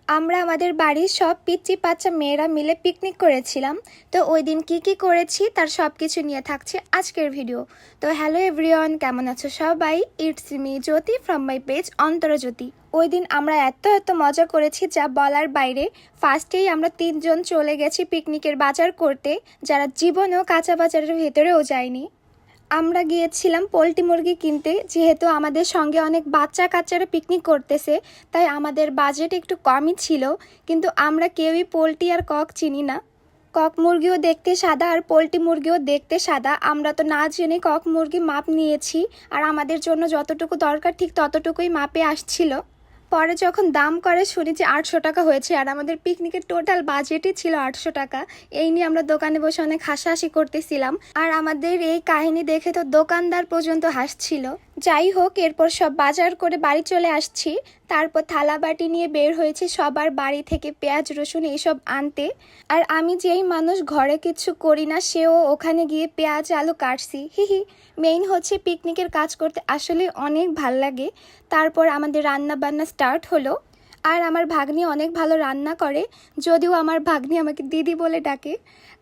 আমরা আমাদের বাড়ির সব পিচ্চি বাচ্চা মেয়েরা মিলে পিকনিক করেছিলাম। তো ওই দিন কী করেছি তার সব কিছু নিয়ে থাকছে আজকের ভিডিও। তো হ্যালো এভরিওয়ান, কেমন আছো সবাই? It's me Jyoti from my page Antarjyoti. ওই দিন আমরা এত মজা করেছি যা বলার বাইরে। ফার্স্টেই আমরা 3জন চলে গেছি পিকনিকের বাজার করতে, যারা জীবনেও কাঁচা বাজারের ভেতরেও যায়নি। আমরা গিয়েছিলাম পোলট্রি মুরগি কিনতে, যেহেতু আমাদের সঙ্গে অনেক বাচ্চা কাচ্চারা পিকনিক করতেছে, তাই আমাদের বাজেট একটু কমই ছিল। কিন্তু আমরা কেউই পোলট্রি আর কক চিনি না। কক মুরগিও দেখতে সাদা আর পোলট্রি মুরগিও দেখতে সাদা। আমরা তো না জেনে কক মুরগি মাপ নিয়েছি, আর আমাদের জন্য যতটুকু দরকার ঠিক ততটুকুই মাপে আসছিল। পরে যখন দাম করে শুনি যে 800 টাকা হয়েছে, আর আমাদের পিকনিকের টোটাল বাজেটই ছিল 800 টাকা। এই নিয়ে আমরা দোকানে বসে অনেক হাসাহাসি করতেছিলাম, আর আমাদের এই কাহিনী দেখে তো দোকানদার পর্যন্ত হাসছিল। যাই হোক, এরপর সব বাজার করে বাড়ি চলে আসছি। তারপর থালা বাটি নিয়ে বের হয়েছে সবার বাড়ি থেকে পেঁয়াজ রসুন এইসব আনতে। আর আমি যেই মানুষ ঘরে কিছু করি না, সেও ওখানে গিয়ে পেঁয়াজ আলু কাটছি। হিহি। মেইন হচ্ছে পিকনিকের কাজ করতে আসলে অনেক ভাল লাগে। তারপর আমাদের রান্না বান্না স্টার্ট হলো। আর আমার ভাগ্নি অনেক ভালো রান্না করে, যদিও আমার ভাগ্নি আমাকে দিদি বলে ডাকে,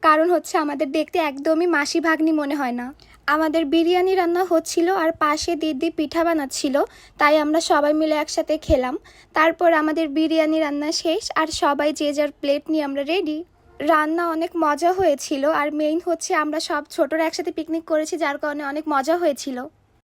কারণ হচ্ছে আমাদের দেখতে একদমই মাসি ভাগ্নি মনে হয় না। আমাদের বিরিয়ানি রান্না হচ্ছিল আর পাশে দিদি পিঠা বানাচ্ছিল, তাই আমরা সবাই মিলে একসাথে খেলাম। তারপর আমাদের বিরিয়ানি রান্না শেষ, আর সবাই যে যার প্লেট নিয়ে আমরা রেডি। রান্না অনেক মজা হয়েছিল, আর মেইন হচ্ছে আমরা সব ছোটরা একসাথে পিকনিক করেছি, যার কারণে অনেক মজা হয়েছিল।